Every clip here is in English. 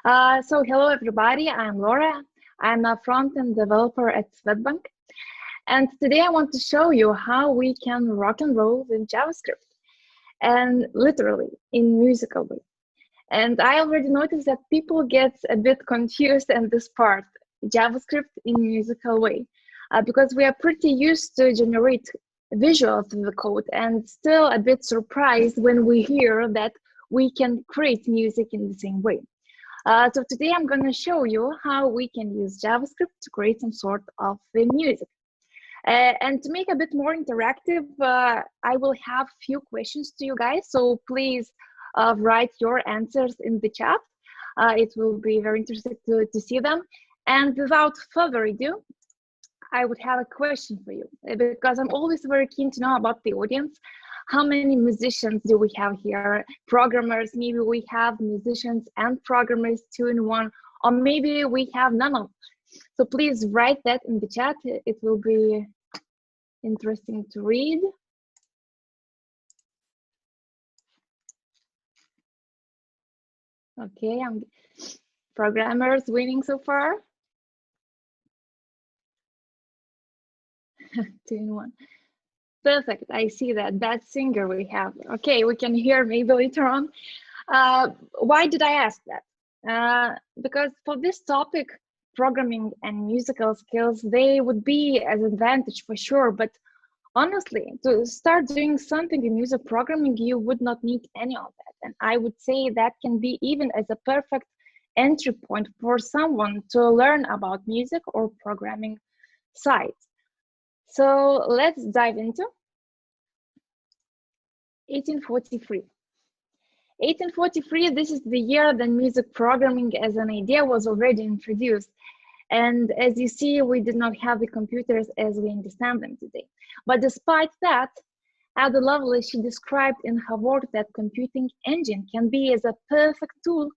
So hello everybody, I'm Laura. I'm a front-end developer at Swedbank. And today I want to show you how we can rock and roll with JavaScript, and literally in musical way. And I already noticed that people get a bit confused in this part, JavaScript in musical way, because we are pretty used to generate visuals of the code and still a bit surprised when we hear that we can create music in the same way. So today I'm going to show you how we can use JavaScript to create some sort of music. And to make a bit more interactive, I will have few questions to you guys. So please write your answers in the chat. It will be very interesting to see them. And without further ado, I would have a question for you, because I'm always very keen to know about the audience. How many musicians do we have here? Programmers, maybe we have musicians and programmers 2 in 1, or maybe we have none of them. So please write that in the chat. It will be interesting to read. Okay, programmers winning so far. 2 in 1. Perfect, I see that. That singer we have. Okay, we can hear maybe later on. Why did I ask that? Because for this topic, programming and musical skills, they would be an advantage for sure. But honestly, to start doing something in music programming, you would not need any of that. And I would say that can be even as a perfect entry point for someone to learn about music or programming sites. So let's dive into 1843. 1843, this is the year that music programming as an idea was already introduced. And as you see, we did not have the computers as we understand them today. But despite that, Ada Lovelace, she described in her work that computing engine can be as a perfect tool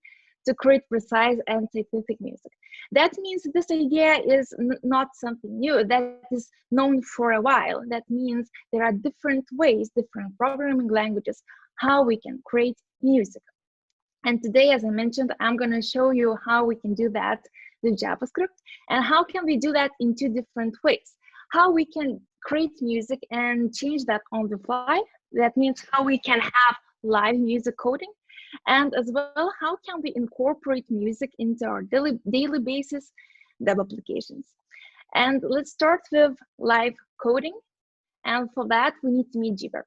to create precise and scientific music. That means this idea is not something new, that is known for a while. That means there are different ways, different programming languages, how we can create music. And today, as I mentioned, I'm going to show you how we can do that with JavaScript, and how can we do that in 2 different ways. How we can create music and change that on the fly. That means how we can have live music coding. And as well, how can we incorporate music into our daily basis web applications. And let's start with live coding. And for that, we need to meet Jibber.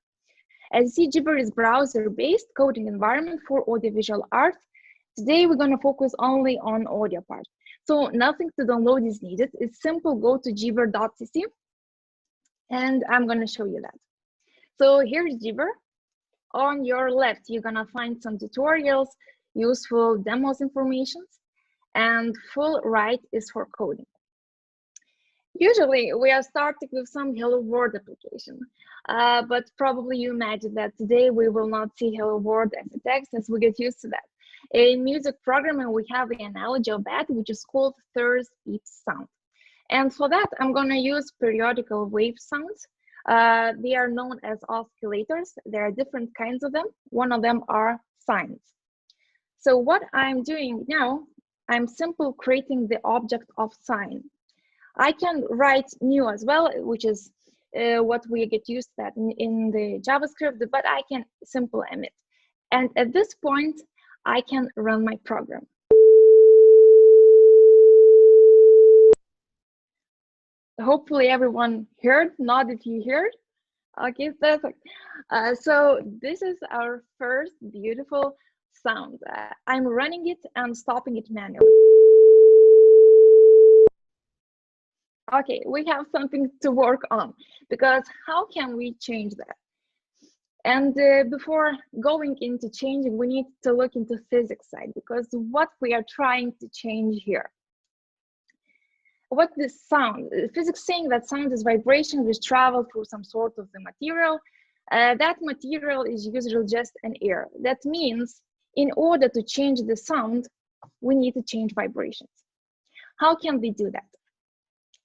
As you see, Jibber is browser-based coding environment for audiovisual art. Today, we're going to focus only on audio part. So nothing to download is needed. It's simple. Go to jibber.cc, and I'm going to show you that. So here's Jibber. On your left, you're going to find some tutorials, useful demos information, and full right is for coding. Usually, we are starting with some Hello World application, but probably you imagine that today we will not see Hello World as a text, as we get used to that. In music programming, we have the analogy of that, which is called third each sound. And for that, I'm going to use periodical wave sounds. They are known as oscillators. There are different kinds of them. One of them are sines. So what I'm doing now, I'm simply creating the object of sine. I can write new as well, which is what we get used to that in the JavaScript, but I can simply emit. And at this point, I can run my program. Hopefully everyone heard, nod if you heard. Okay, perfect. So this is our first beautiful sound. I'm running it and stopping it manually. Okay, we have something to work on, because how can we change that? And before going into changing, we need to look into physics side, because what we are trying to change here. What this sound, physics saying that sound is vibration which travel through some sort of the material. That material is usually just an air. That means in order to change the sound, we need to change vibrations. How can we do that?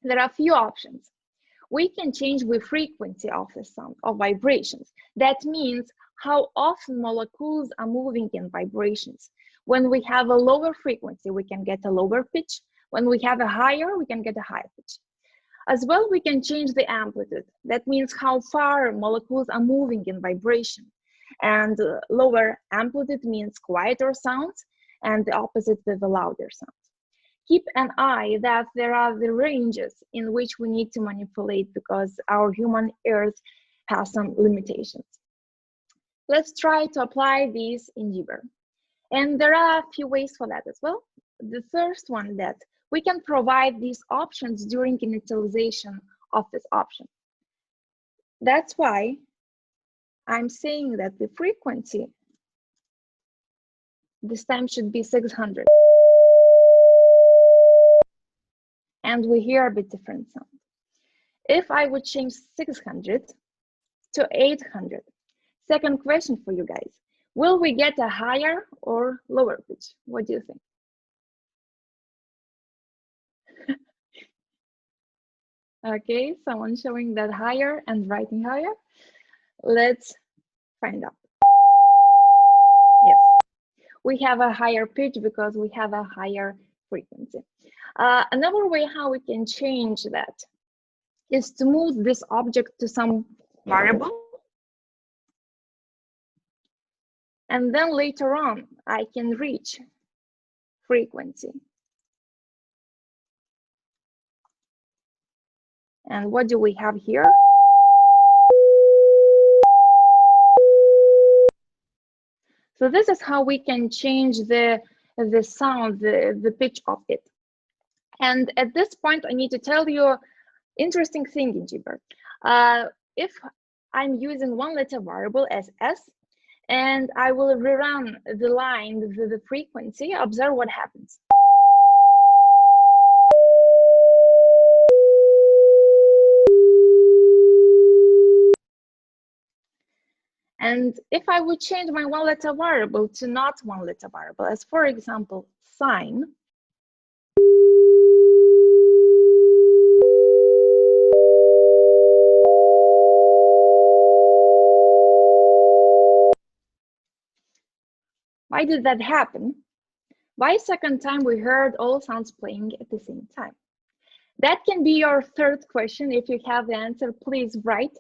There are a few options. We can change the frequency of the sound, of vibrations. That means how often molecules are moving in vibrations. When we have a lower frequency, we can get a lower pitch. When we have a higher, we can get a higher pitch. As well, we can change the amplitude. That means how far molecules are moving in vibration. And lower amplitude means quieter sounds, and the opposite with the louder sounds. Keep an eye that there are the ranges in which we need to manipulate because our human ears has some limitations. Let's try to apply these in Jibber. And there are a few ways for that as well. The first one, that we can provide these options during initialization of this option. That's why I'm saying that the frequency this time should be 600. And we hear a bit different sound. If I would change 600 to 800, second question for you guys, will we get a higher or lower pitch? What do you think? Okay, someone showing that higher and writing higher. Let's find out. Yes, we have a higher pitch because we have a higher frequency. Another way how we can change that is to move this object to some variable. And then later on, I can reach frequency. And what do we have here? So this is how we can change the sound, the pitch of it. And at this point, I need to tell you an interesting thing in Jibber. If I'm using one letter variable as S, and I will rerun the line with the frequency, observe what happens. And if I would change my one letter variable to not one letter variable, as for example, sine, why did that happen? Why second time we heard all sounds playing at the same time? That can be your third question. If you have the answer, please write.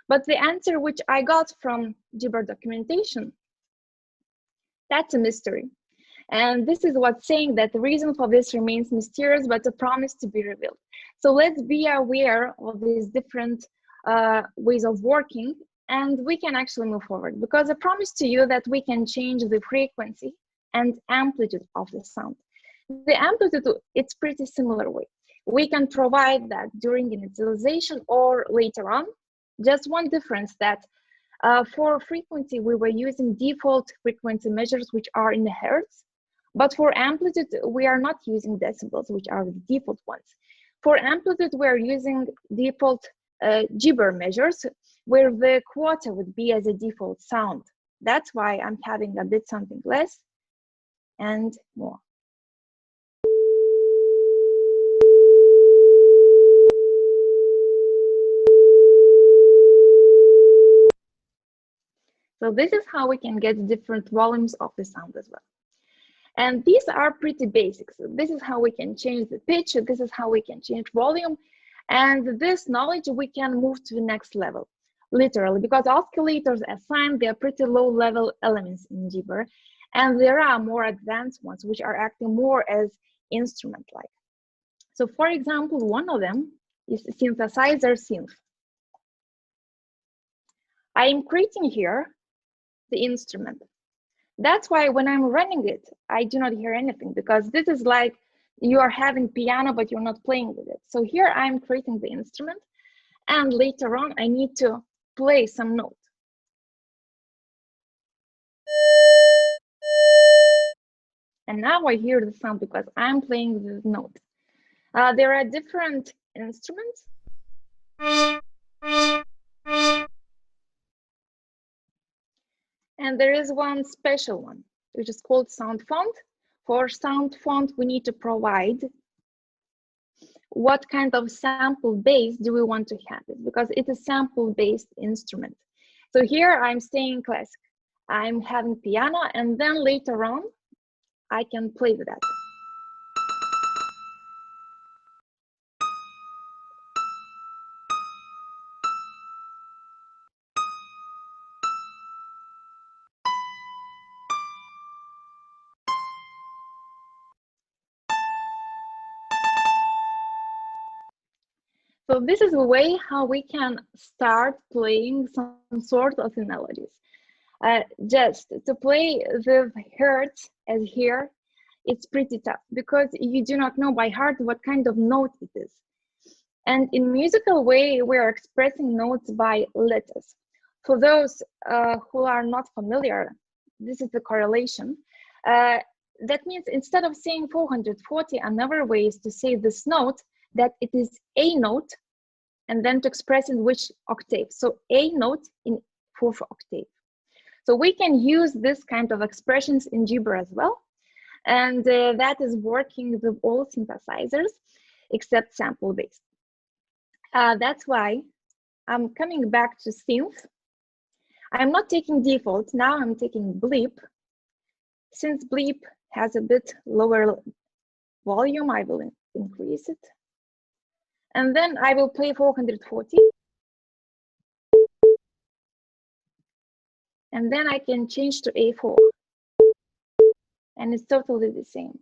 But the answer which I got from Jibber documentation, that's a mystery. And this is what's saying that the reason for this remains mysterious, but a promise to be revealed. So let's be aware of these different ways of working, and we can actually move forward, because I promise to you that we can change the frequency and amplitude of the sound. The amplitude, it's pretty similar way. We can provide that during initialization or later on. Just one difference that for frequency, we were using default frequency measures, which are in the hertz. But for amplitude, we are not using decibels, which are the default ones. For amplitude, we're using default Jibber measures, where the quarter would be as a default sound. That's why I'm having a bit something less and more. So this is how we can get different volumes of the sound as well. And these are pretty basic. So this is how we can change the pitch. This is how we can change volume. And this knowledge, we can move to the next level, literally, because oscillators assigned, they are pretty low level elements in Jibber. And there are more advanced ones, which are acting more as instrument-like. So for example, one of them is synthesizer synth. I am creating here the instrument. That's why when I'm running it, I do not hear anything, because this is like you are having piano, but you're not playing with it. So here I'm creating the instrument, and later on I need to play some note. And now I hear the sound because I'm playing the note. There are different instruments. And there is one special one, which is called sound font. For sound font, we need to provide what kind of sample base do we want to have it, because it's a sample-based instrument. So here I'm staying classic. I'm having piano, and then later on, I can play with that. So this is a way how we can start playing some sort of melodies. Just to play with hertz as here, it's pretty tough because you do not know by heart what kind of note it is. And in musical way, we are expressing notes by letters. For those who are not familiar, this is the correlation. That means instead of saying 440, another way is to say this note, that it is a note, and then to express in which octave. So a note in fourth octave. So we can use this kind of expressions in Jibber as well. And that is working with all synthesizers except sample-based. That's why I'm coming back to synth. I'm not taking default, now I'm taking bleep. Since bleep has a bit lower volume, I will increase it. And then I will play 440. And then I can change to A4. And it's totally the same.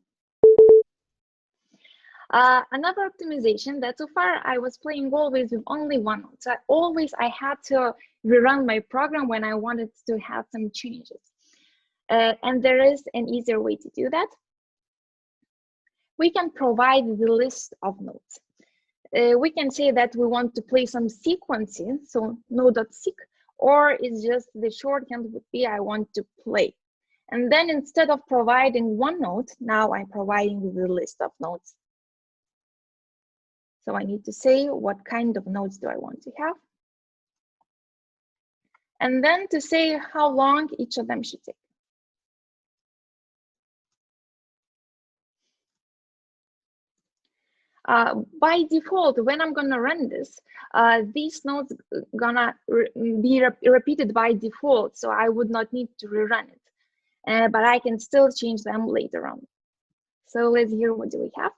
Another optimization that so far I was playing always with only one note. So I had to rerun my program when I wanted to have some changes. And there is an easier way to do that. We can provide the list of notes. We can say that we want to play some sequencing, so node.seq, or it's just the shorthand would be I want to play. And then instead of providing one note, now I'm providing the list of notes. So I need to say what kind of notes do I want to have. And then to say how long each of them should take. By default, when I'm gonna run this, these nodes gonna be repeated by default, so I would not need to rerun it. But I can still change them later on. So let's hear what do we have.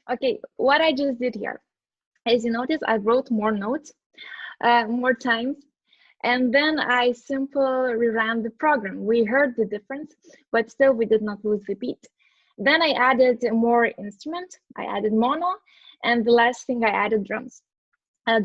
Okay, what I just did here, as you notice, I wrote more notes, more times, and then I simply reran the program. We heard the difference, but still we did not lose the beat. Then I added more instrument, I added mono, and the last thing I added drums.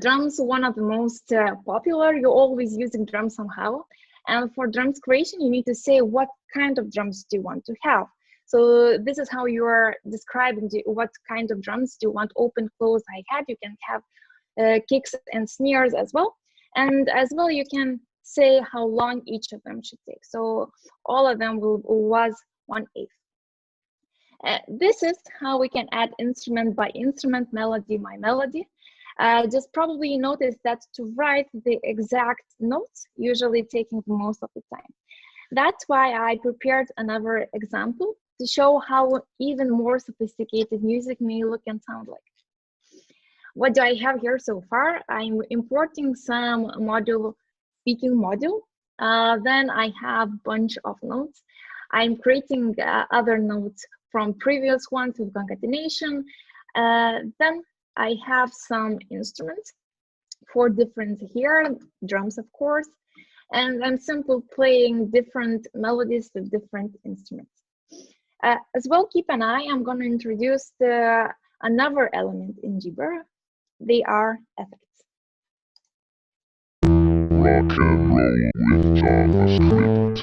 Drums, one of the most popular, you're always using drums somehow. And for drums creation, you need to say what kind of drums do you want to have. So this is how you are describing what kind of drums do you want, open, close, hi-hat. You can have kicks and snares as well. And as well, you can say how long each of them should take. So all of them was 1/8. This is how we can add instrument by instrument, melody by melody. Just probably notice that to write the exact notes usually taking most of the time. That's why I prepared another example to show how even more sophisticated music may look and sound like. What do I have here so far? I'm importing some module, speaking module. Then I have a bunch of notes. I'm creating other notes from previous ones with concatenation. Then I have some instruments for different here, drums, of course. And I'm simply playing different melodies with different instruments. As well, keep an eye, I'm going to introduce another element in Jibber. They are effects. Rock and roll with JavaScript.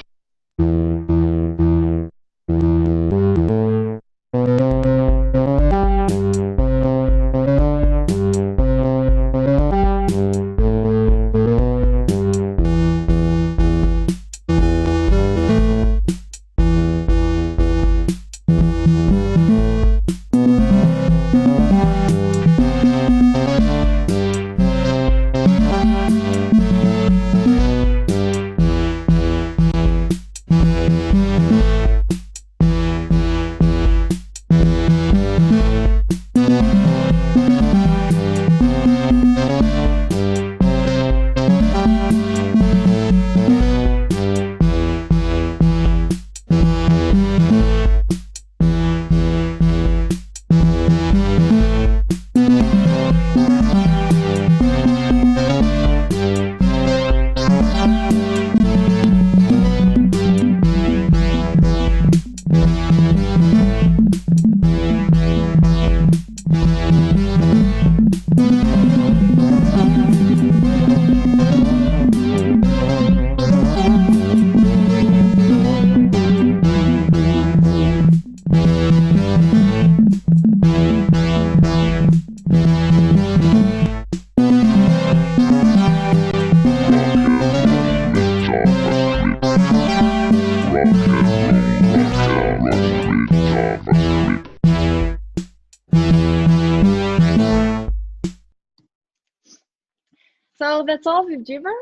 So that's all with Jibber.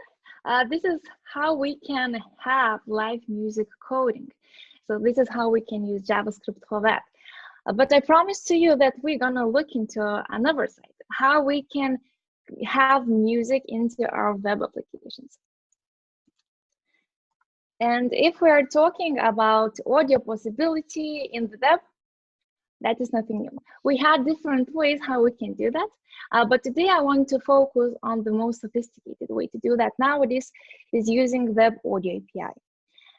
This is how we can have live music coding. So this is how we can use JavaScript for that. But I promise to you that we're gonna look into another side, how we can have music into our web applications. And if we're talking about audio possibility in the web, that is nothing new. We had different ways how we can do that. But today I want to focus on the most sophisticated way to do that nowadays is using Web Audio API.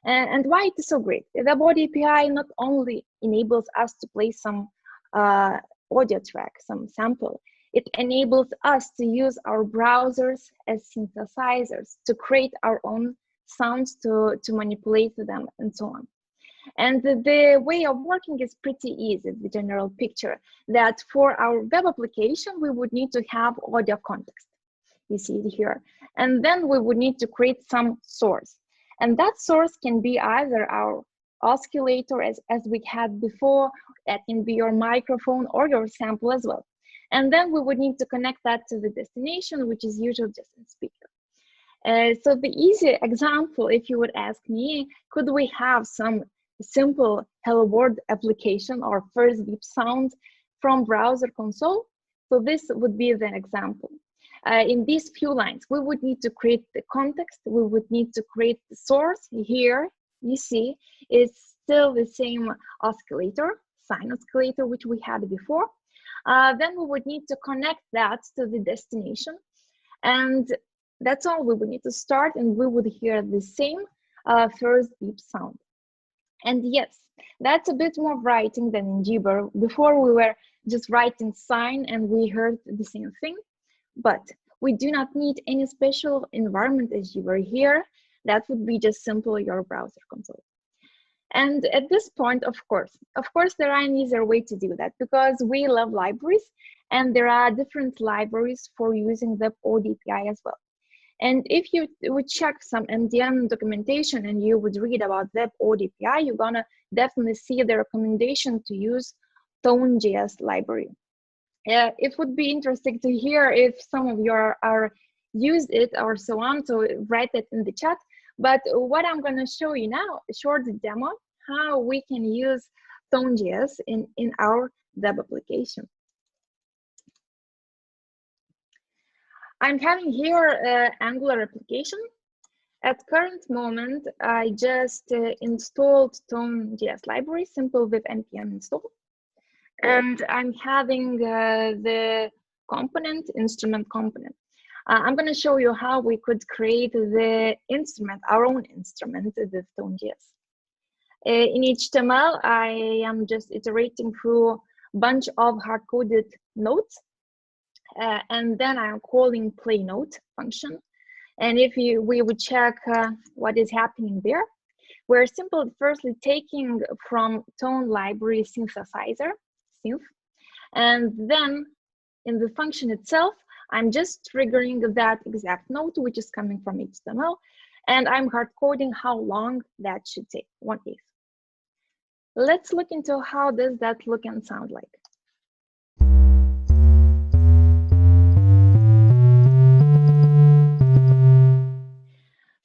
And why it is so great? The Web Audio API not only enables us to play some audio track, some sample, it enables us to use our browsers as synthesizers to create our own sounds, to manipulate them and so on. And the way of working is pretty easy, the general picture, that for our web application, we would need to have audio context. You see it here. And then we would need to create some source. And that source can be either our oscillator, as we had before, that can be your microphone or your sample as well. And then we would need to connect that to the destination, which is usually just a speaker. So the easy example, if you would ask me, could we have some simple Hello World application or first beep sound from browser console? So this would be the example. In these few lines, we would need to create the context. We would need to create the source. Here, you see, it's still the same oscillator, sine oscillator, which we had before. Then we would need to connect that to the destination. And that's all we would need to start, and we would hear the same first beep sound. And yes, that's a bit more writing than in Jibber. Before we were just writing sine and we heard the same thing, but we do not need any special environment as Jibber here. That would be just simple your browser console. And at this point, of course, there are an easier way to do that because we love libraries and there are different libraries for using Web Audio API as well. And if you would check some MDN documentation and you would read about Web ODPI, you're gonna definitely see the recommendation to use Tone.js library. It would be interesting to hear if some of you are used it or so on, so write it in the chat. But what I'm gonna show you now, a short demo, how we can use Tone.js in our web application. I'm having here Angular application. At current moment, I just installed Tone.js library, simple with npm install. And I'm having the component, instrument component. I'm going to show you how we could create the instrument, our own instrument with Tone.js. In HTML, I am just iterating through a bunch of hard-coded nodes. And then I'm calling playNode function. And if we would check what is happening there, we're simply firstly taking from Tone library synthesizer, synth, and then in the function itself, I'm just triggering that exact node, which is coming from HTML, and I'm hard coding how long that should take, 1/8. Let's look into how does that look and sound like.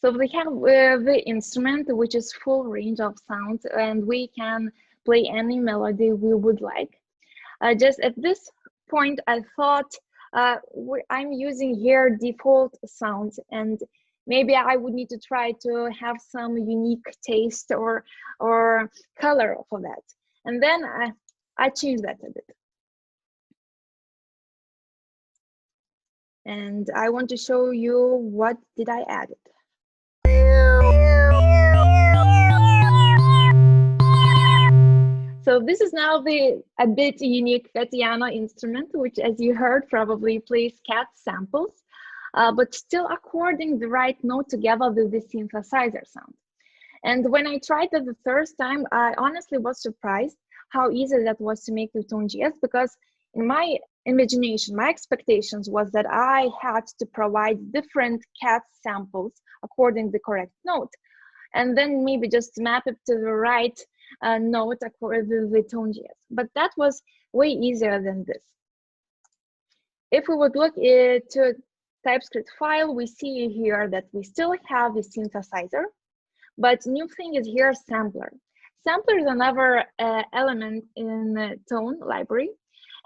So we have the instrument, which is full range of sounds, and we can play any melody we would like. Just at this point, I thought I'm using here default sounds, and maybe I would need to try to have some unique taste or color for that. And then I changed that a bit. And I want to show you what did I add it. So this is now a bit unique Tatiana instrument, which, as you heard, probably plays cat samples, but still according the right note together with the synthesizer sound. And when I tried it the first time, I honestly was surprised how easy that was to make with Tone.js, because in my imagination, my expectations was that I had to provide different cat samples according to the correct note, and then maybe just map it to the right note according with Tone.js. But that was way easier than this. If we would look to a TypeScript file, we see here that we still have a synthesizer, but new thing is here sampler. Sampler is another element in the Tone library.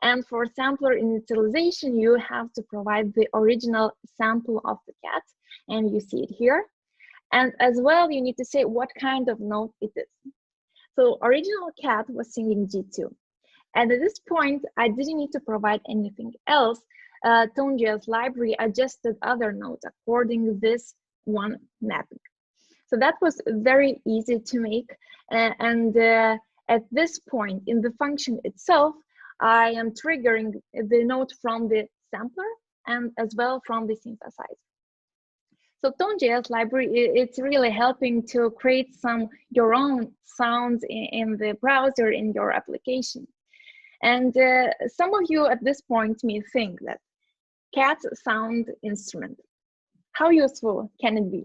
And for sampler initialization, you have to provide the original sample of the cat, and you see it here. And as well, you need to say what kind of note it is. So original cat was singing G2. And at this point, I didn't need to provide anything else. Tone.js library adjusted other notes according to this one mapping. So that was very easy to make. And at this point in the function itself, I am triggering the note from the sampler and as well from the synthesizer. So Tone.js library, it's really helping to create your own sounds in the browser, in your application. And some of you at this point may think that cat sound instrument, how useful can it be?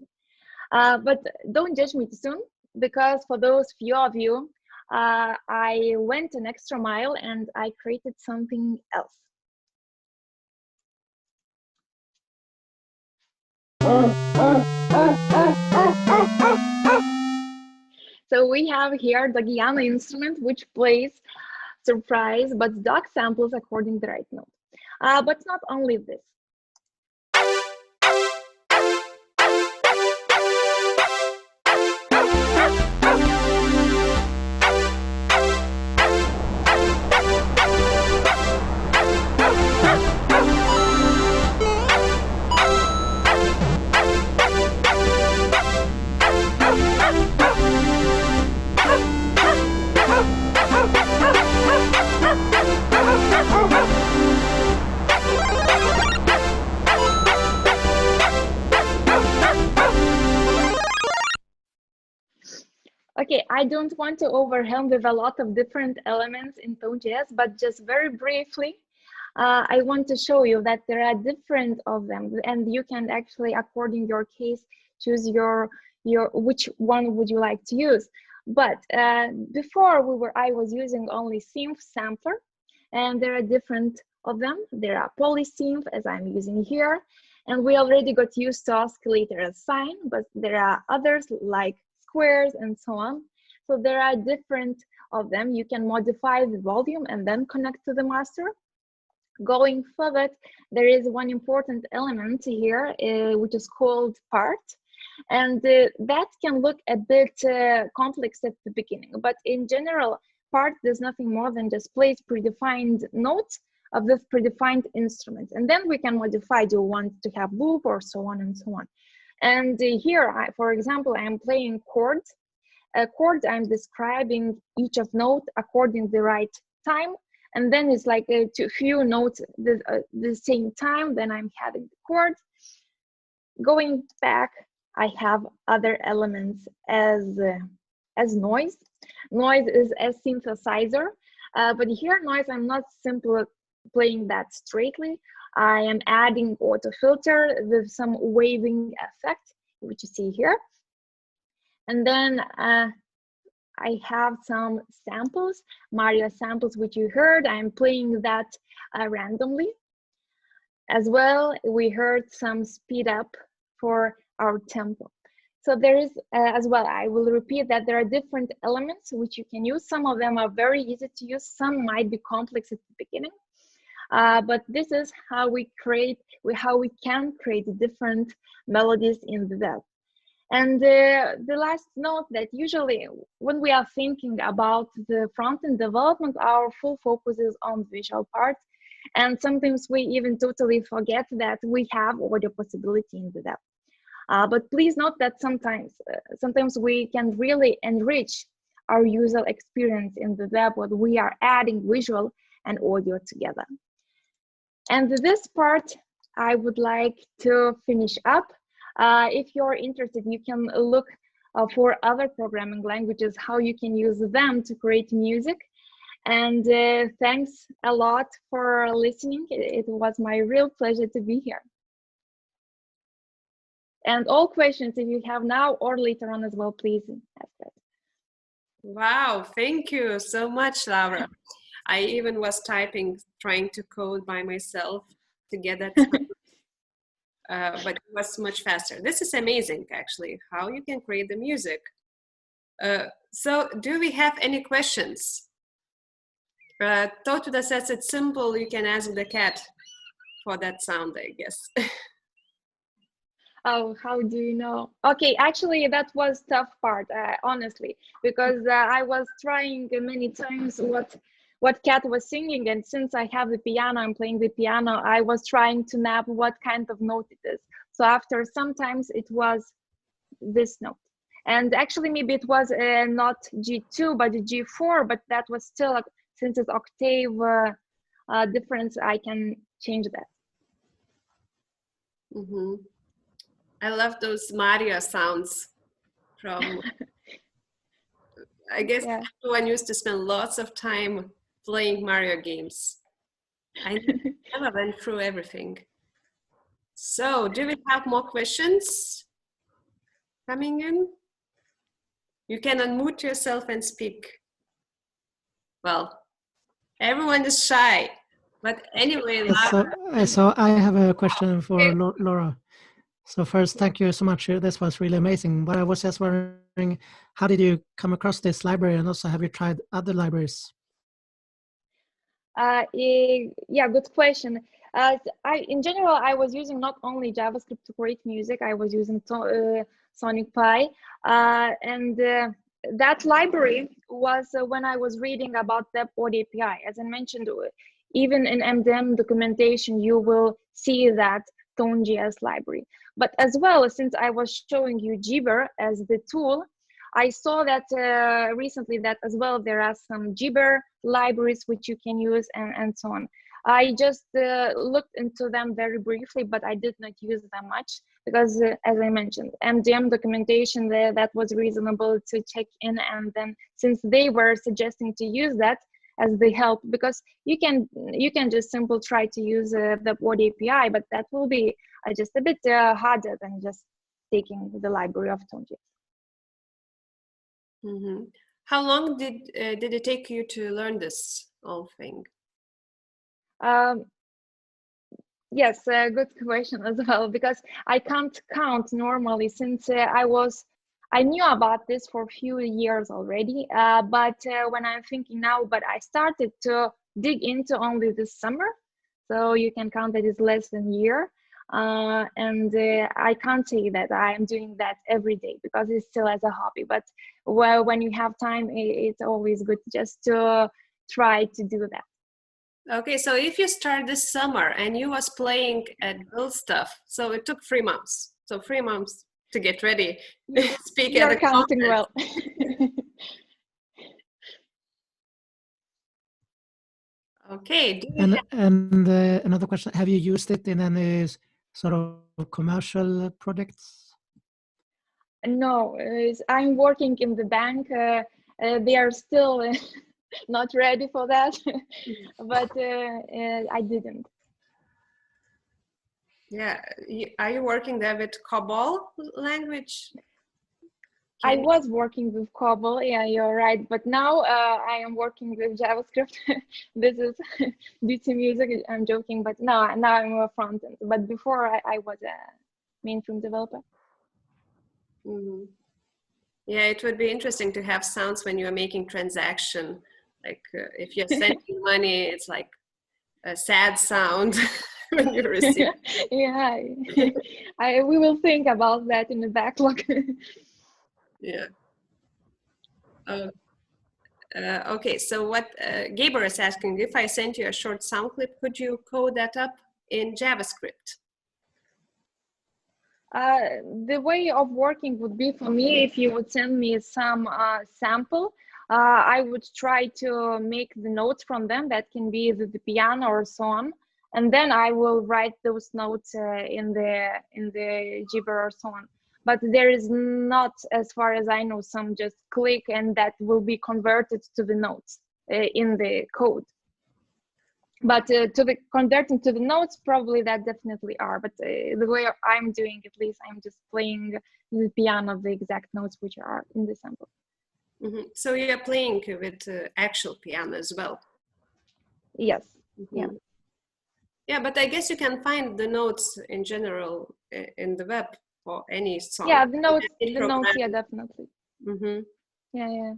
But don't judge me too soon, because for those few of you, I went an extra mile and I created something else. So we have here the Guyana instrument, which plays surprise but dog samples according to the right note. But not only this. Okay, I don't want to overwhelm with a lot of different elements in Tone.js, but just very briefly, I want to show you that there are different of them, and you can actually, according your case, choose your which one would you like to use. But before I was using only synth sampler, and there are different of them. There are polysynth, as I'm using here, and we already got used to oscillator as sine, but there are others like squares and so on. So there are different of them. You can modify the volume and then connect to the master. Going forward, there is one important element here, which is called part. And that can look a bit complex at the beginning, but in general, part does nothing more than just place predefined notes of this predefined instrument. And then we can modify, do you want to have loop or so on and so on. And here, for example, I am playing chords. A chord, I'm describing each of note according the right time. And then it's like a few notes the same time, then I'm having the chord. Going back, I have other elements as noise. Noise is a synthesizer, but here noise, I'm not simply playing that straightly. I am adding auto filter with some waving effect, which you see here. And then I have some samples, Mario samples, which you heard. I'm playing that randomly. As well, we heard some speed up for our tempo. So there is, as well, I will repeat that there are different elements which you can use. Some of them are very easy to use. Some might be complex at the beginning. But this is how we can create different melodies in the web. And the last note that usually when we are thinking about the front-end development, our full focus is on visual part. And sometimes we even totally forget that we have audio possibility in the web. But please note that sometimes we can really enrich our user experience in the web when we are adding visual and audio together. And this part, I would like to finish up. If you're interested, you can look for other programming languages, how you can use them to create music. And thanks a lot for listening. It was my real pleasure to be here. And all questions, if you have now or later on as well, please ask that. Wow, thank you so much, Laura. I even was trying to code by myself to get that, but it was much faster. This is amazing, actually, how you can create the music. So do we have any questions? Totuda says it's simple, you can ask the cat for that sound, I guess. Oh, how do you know? Okay, actually, that was tough part, honestly, because I was trying many times what cat was singing, and since I have the piano, I'm playing the piano, I was trying to map what kind of note it is. So after sometimes it was this note. And actually, maybe it was not G2, but G4, but that was still, since it's octave difference, I can change that. Mm-hmm. I love those Mario sounds from, I guess Yeah. everyone used to spend lots of time playing Mario games. I never went through everything. So do we have more questions coming in? You can unmute yourself and speak. Well, everyone is shy, but anyway. So I have a question for Laura. So first, thank you so much. This was really amazing. But I was just wondering, how did you come across this library? And also, have you tried other libraries? Yeah, good question. In general, I was using not only JavaScript to create music, I was using Sonic Pi. And that library was when I was reading about the Audio API. As I mentioned, even in MDM documentation, you will see that Tone.js library. But as well, since I was showing you Jibber as the tool, I saw that recently that as well there are some Jibber libraries which you can use and so on. I just looked into them very briefly, but I did not use them much because, as I mentioned, MDM documentation there, that was reasonable to check in. And then since they were suggesting to use that, as the help, because you can just simply try to use the word API, but that will be just a bit harder than just taking the library of Tone.js. Mm-hmm. How long did it take you to learn this whole thing? Yes, good question as well, because I can't count normally, since I knew about this for a few years already, but when I'm thinking now, but I started to dig into only this summer, so you can count that it's less than a year, and I can't say that I'm doing that every day, because it's still as a hobby, but well, when you have time, it's always good just to try to do that. Okay, so if you start this summer and you was playing at build stuff, so it took 3 months. So 3 months to get ready. Speak at You're a counting conference. well. Okay. And another question: have you used it in any sort of commercial projects? No, I'm working in the bank. They are still not ready for that, but I didn't. Yeah. Are you working there with COBOL language? I was working with COBOL, yeah, you're right. But now I am working with JavaScript. This is due to music, I'm joking, but now I'm a front end. But before I was a mainframe developer. Mm-hmm. Yeah, it would be interesting to have sounds when you are making transaction. Like if you're sending money, it's like a sad sound when you receive. Yeah, we will think about that in the backlog. Yeah. Okay, so what Gabor is asking, if I sent you a short sound clip, could you code that up in JavaScript? The way of working would be, for me, if you would send me some sample, I would try to make the notes from them. That can be the piano or so on, and then I will write those notes in the Jibber or so on. But there is not, as far as I know, some just click and that will be converted to the notes in the code. But to the converting to the notes, probably that definitely are. But the way I'm doing, at least, I'm just playing the piano, the exact notes which are in the sample. Mm-hmm. So you're playing with actual piano as well? Yes. Mm-hmm. Yeah. Yeah, but I guess you can find the notes in general in the web for any song. Yeah, the notes, yeah, definitely. Mm-hmm. Yeah,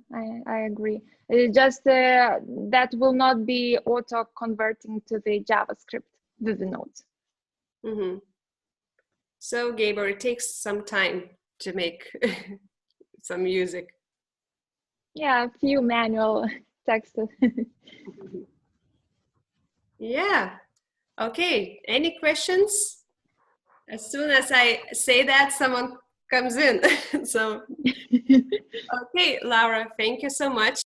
I agree. It's just that will not be auto converting to the JavaScript with the notes. Mm-hmm. So Gabor, it takes some time to make some music. Yeah, a few manual texts. Yeah. Okay. Any questions? As soon as I say that, someone comes in. So, okay, Laura, thank you so much.